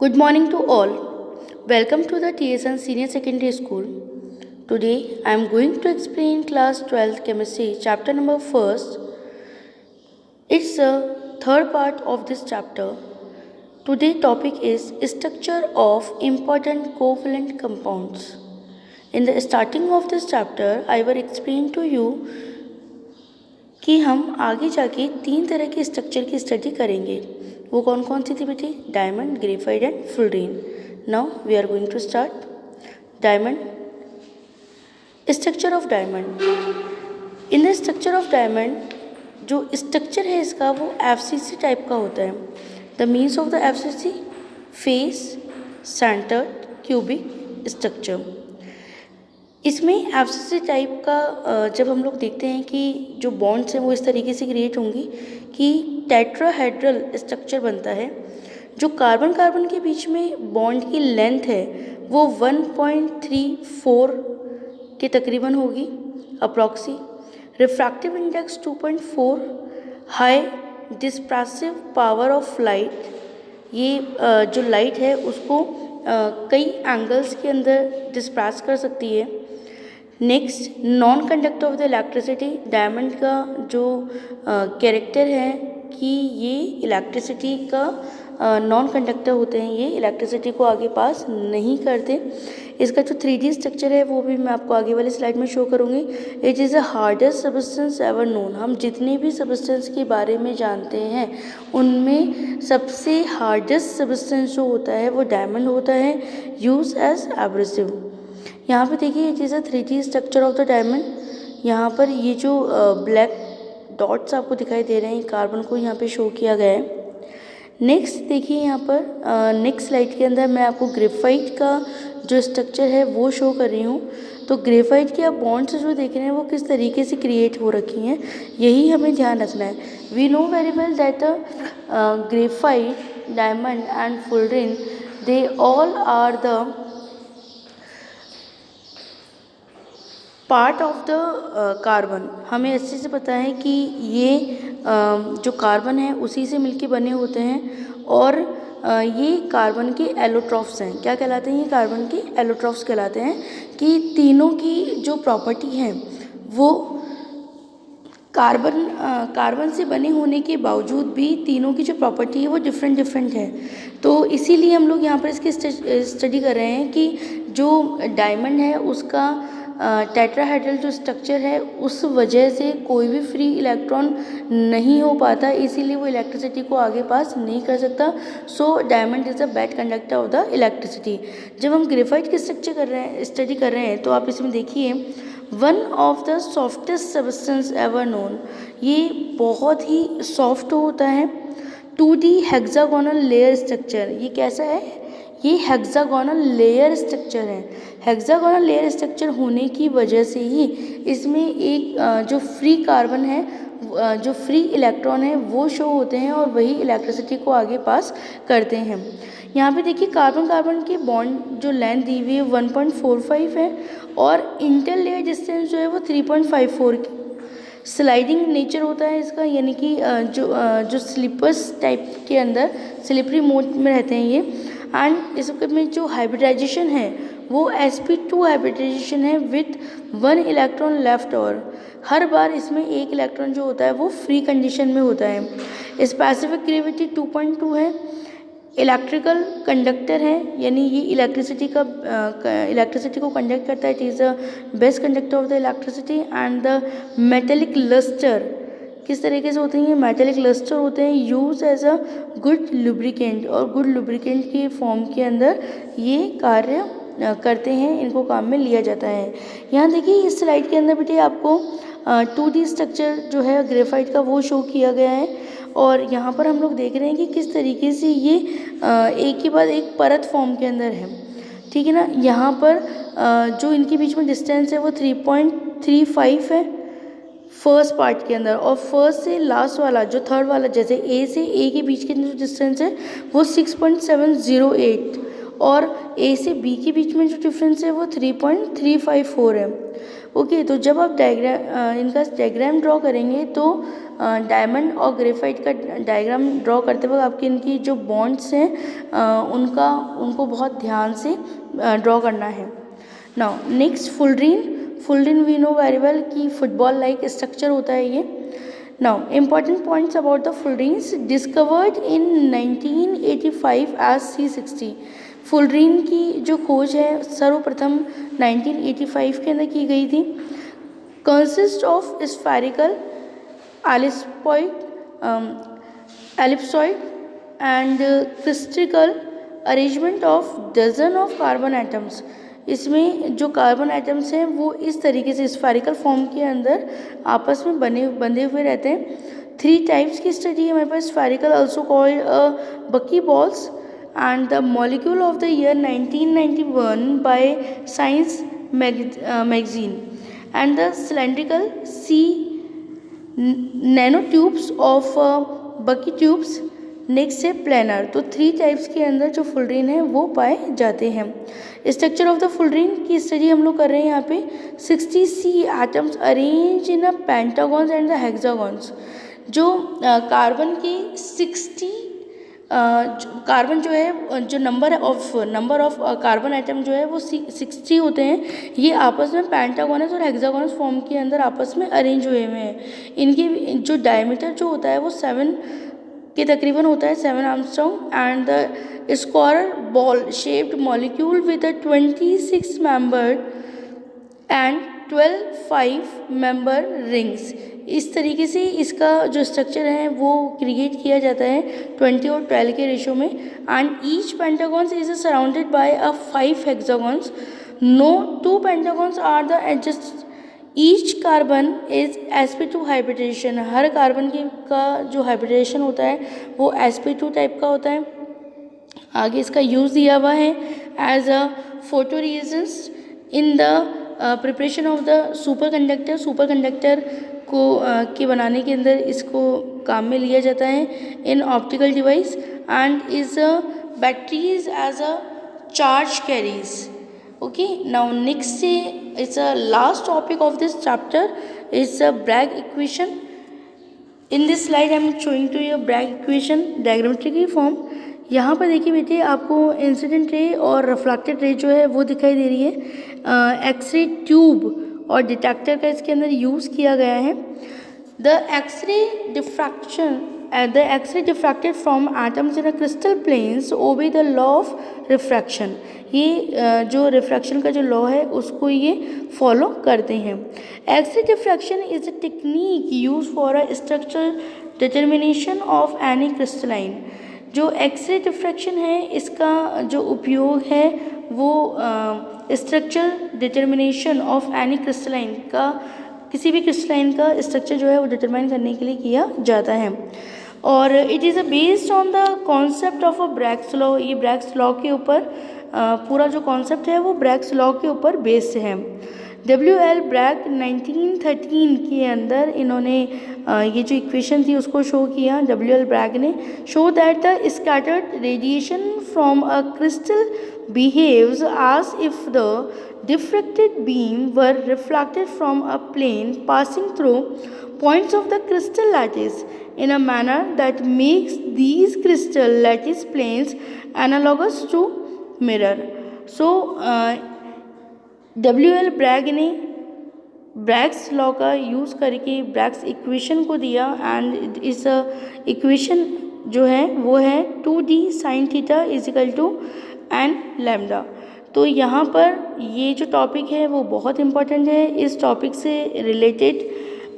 Good morning to all. Welcome to the TSN Senior Secondary School. Today I am going to explain class 12th chemistry chapter number 1st. It's the third part of this chapter. Today's topic is structure of important covalent compounds. In the starting of this chapter, I will explain to you कि हम आगे जाके 3 तरह के structure की study करेंगे. वो कौन कौन सी थी बेटे? Diamond, graphite and fullerene. Now we are going to start. Diamond. Structure of diamond. In the structure of diamond जो स्ट्रक्चर है इसका वो FCC टाइप का होता है. The means of the FCC face centred cubic structure. इसमें FCC type का जब हम लोग देखते हैं कि जो बॉन्ड्स हैं वो इस तरीके से क्रिएट होंगी कि टेट्राहेड्रल स्ट्रक्चर बनता है. जो कार्बन कार्बन के बीच में बॉन्ड की लेंथ है वो 1.34 के तकरीबन होगी approx. Refractive index 2.4. High dispersive power of light. ये जो लाइट है उसको कई एंगल्स के अंदर डिस्पर्स कर सकती है. Next, non conductor of the electricity. Diamond का जो कैरेक्टर है कि ये इलेक्ट्रिसिटी का नॉन कंडक्टर होते हैं, ये इलेक्ट्रिसिटी को आगे पास नहीं करते. इसका जो 3D स्ट्रक्चर है वो भी मैं आपको आगे वाली स्लाइड में शो करूँगी. It is the hardest substance ever known. हम जितने भी सबस्टेंस के बारे में जानते हैं उनमें सबसे हार्डेस्ट सबस्टेंस जो होता है वो डायमंड होता है, यूज एज एब्रेसिव. यहाँ पे देखिए it is a 3D structure of the diamond. यहाँ पर ये जो ब्लैक डॉट्स आपको दिखाई दे रहे हैं कार्बन को यहाँ पे शो किया गया है. नेक्स्ट देखिए यहाँ पर नेक्स्ट स्लाइड के अंदर मैं आपको ग्रेफाइट का जो स्ट्रक्चर है वो शो कर रही हूँ. तो ग्रेफाइट के आप बॉन्ड्स जो देख रहे हैं वो किस तरीके से क्रिएट हो रखी हैं, यही हमें ध्यान रखना है. We know very well that graphite, diamond and fullerene they all are the part of the carbon. हमें अच्छे से पता है कि ये जो कार्बन है उसी से मिलके बने होते हैं और ये कार्बन के एलोट्रॉफ्स हैं. क्या कहलाते हैं? ये कार्बन के एलोट्रॉफ्स कहलाते हैं कि तीनों की जो प्रॉपर्टी है वो कार्बन से बने होने के बावजूद भी तीनों की जो प्रॉपर्टी है वो डिफरेंट है. तो इसीलिए हम लोग यहाँ पर इसकी स्टडी कर रहे हैं कि जो डायमंड है उसका टेट्राहेड्रल जो स्ट्रक्चर है उस वजह से कोई भी फ्री इलेक्ट्रॉन नहीं हो पाता, इसीलिए वो इलेक्ट्रिसिटी को आगे पास नहीं कर सकता. So diamond is a bad conductor of the electricity. जब हम ग्रेफाइट की स्टडी कर रहे हैं तो आप इसमें देखिए one of the softest substance ever known. ये बहुत ही सॉफ्ट होता है. 2D hexagonal layer structure. ये कैसा है? ये हेक्सागोनल लेयर स्ट्रक्चर है. हेक्सागोनल लेयर स्ट्रक्चर होने की वजह से ही इसमें एक जो फ्री कार्बन है, जो फ्री इलेक्ट्रॉन है वो शो होते हैं और वही इलेक्ट्रिसिटी को आगे पास करते हैं. यहाँ पे देखिए कार्बन कार्बन के बॉन्ड जो लेंथ दी हुई है 1.45 है और इंटरलेयर डिस्टेंस जो है वो 3.54 की. स्लाइडिंग नेचर होता है इसका, यानी कि जो स्लीपर्स टाइप के अंदर स्लिपरी मोड में रहते हैं ये. एंड इसमें जो हाइब्रिडाइजेशन है वो sp2 हाइब्रिडाइजेशन है विथ 1 इलेक्ट्रॉन लेफ्ट. और हर बार इसमें एक इलेक्ट्रॉन जो होता है वो फ्री कंडीशन में होता है. स्पेसिफिक ग्रेविटी 2.2 है. इलेक्ट्रिकल कंडक्टर है, यानी ये इलेक्ट्रिसिटी को कंडक्ट करता है. It is the best conductor of the electricity. And the metallic lustre किस तरीके से होते हैं? ये मेटेलिक लस्टर होते हैं use as a good lubricant, और गुड लुब्रिकेंट के फॉर्म के अंदर ये कार्य करते हैं, इनको काम में लिया जाता है. यहाँ देखिए इस स्लाइड के अंदर बेटे आपको 2D स्ट्रक्चर जो है ग्रेफाइट का वो शो किया गया है और यहाँ पर हम लोग देख रहे हैं कि किस तरीके से ये एक के बाद एक परत फॉर्म के अंदर है. ठीक है ना. यहाँ पर जो इनके बीच में डिस्टेंस है वो 3.35 है फर्स्ट पार्ट के अंदर, और फर्स्ट से लास्ट वाला जो थर्ड वाला, जैसे ए से ए के बीच के जो डिस्टेंस है वो 6.708 और ए से बी के बीच में जो डिफरेंस है वो 3.354 है. ओके, तो जब आप इनका डायग्राम ड्रॉ करेंगे तो डायमंड और ग्रेफाइट का डायग्राम ड्रॉ करते वक्त आपके इनकी जो बॉन्ड्स हैं उनको बहुत ध्यान से ड्रॉ करना है। Now next fullerene we know very well कि फुटबॉल लाइक स्ट्रक्चर होता है ये। Now important points about the fullerenes discovered in 1985 as C60। Fullerene की जो खोज है सर्वप्रथम 1985 के अंदर की गई थी। Consist of spherical ellipsoid and crystallical arrangement of dozen of carbon atoms। इसमें जो कार्बन एटम्स हैं वो इस तरीके से स्फेरिकल फॉर्म के अंदर आपस में बंधे हुए रहते हैं। 3 टाइप्स की स्टडी है हमारे पास, spherical also called bucky balls and the molecule of the year 1991 by science magazine and the cylindrical C nano tubes of bucky tubes. Next है प्लानर। तो 3 टाइप्स के अंदर जो फुलरिन है वो पाए जाते हैं। स्ट्रक्चर ऑफ द फुलरिन की स्टडी हम लोग कर रहे हैं यहाँ पे। 60 C atoms arrange in a pentagons and the hexagons. जो कार्बन के 60 कार्बन जो है, जो नंबर ऑफ कार्बन एटम जो है वो 60 होते हैं। ये आपस में पेंटागोनस और हेक्सागोनस फॉर्म के अंदर आपस में अरेंज हुए हुए हैं। इनके जो डायमीटर जो होता है वो 7 के तकरीबन होता है, 7 Armstrong. And the square ball shaped molecule with a 26 membered and 12 5 member rings. इस तरीके से इसका जो स्ट्रक्चर है वो क्रिएट किया जाता है 20 और 12 के रेशो में। And each pentagons is surrounded by a 5 hexagons. No 2 pentagons are the adjust. Each carbon is sp2 hybridisation. हर कार्बन का जो हाइब्रिडेशन होता है वो sp2 टाइप का होता है। आगे इसका यूज़ दिया हुआ है as a photo resistance in the preparation of the super conductor को के बनाने के अंदर इसको काम में लिया जाता है in optical device. And is batteries as a charge carries. Okay, now next it's a last topic of this chapter is a Bragg equation. In this slide I am showing to your Bragg equation diagrammatically form. यहाँ पर देखिए बेटे, आपको incident ray और reflected ray जो है वो दिखाई दे रही है। एक्सरे ट्यूब और डिटेक्टर का इसके अंदर यूज़ किया गया है। The X ray diffracted from atoms in a crystal planes obey the law of refraction. ये जो रिफ्रैक्शन का जो लॉ है उसको ये फॉलो करते हैं। X ray diffraction is a technique use for a structural determination of any crystalline. जो एक्सरे डिफ्रैक्शन है इसका जो उपयोग है वो structural determination of any crystalline का, किसी भी क्रिस्टलाइन का स्ट्रक्चर जो है वो डिटरमाइन करने के लिए किया जाता है। और it is based on the concept of a Bragg's law. ये ब्रैग्स लॉ के ऊपर पूरा जो कॉन्सेप्ट है वो ब्रैग्स लॉ के ऊपर बेस्ड है। W.L. ब्रैग 1913 के अंदर इन्होंने ये जो इक्वेशन थी उसको शो किया। W.L. ब्रैग ने show that the scattered radiation from a crystal behaves as if the diffracted beam were reflected from a plane passing through points of the crystal lattice in a manner that makes these crystal lattice planes analogous to mirror. So W.L. Bragg ने Bragg's law का use करके Bragg's equation को दिया। And इस equation जो है वो है 2d sin theta is equal to n lambda. तो यहाँ पर ये जो टॉपिक है वो बहुत इम्पॉर्टेंट है। इस टॉपिक से रिलेटेड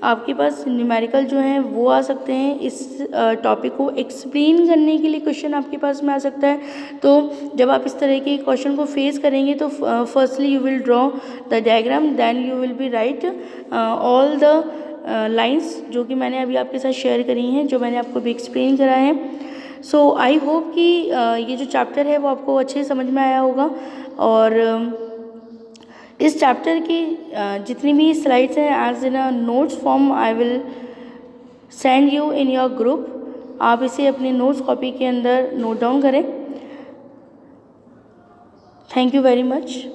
आपके पास न्यूमेरिकल जो हैं वो आ सकते हैं। इस टॉपिक को एक्सप्लेन करने के लिए क्वेश्चन आपके पास में आ सकता है। तो जब आप इस तरह के क्वेश्चन को फेस करेंगे तो firstly you will draw the diagram, then you will be write all the lines जो कि मैंने अभी आपके साथ शेयर करी हैं, जो मैंने आपको भी एक्सप्लेन करा है। सो आई होप कि ये जो चैप्टर है वो आपको अच्छे समझ में आया होगा। और इस चैप्टर की जितनी भी स्लाइड्स हैं as in a notes form I will send you in your group. आप इसे अपनी नोट्स कॉपी के अंदर नोट डाउन करें। Thank you very much.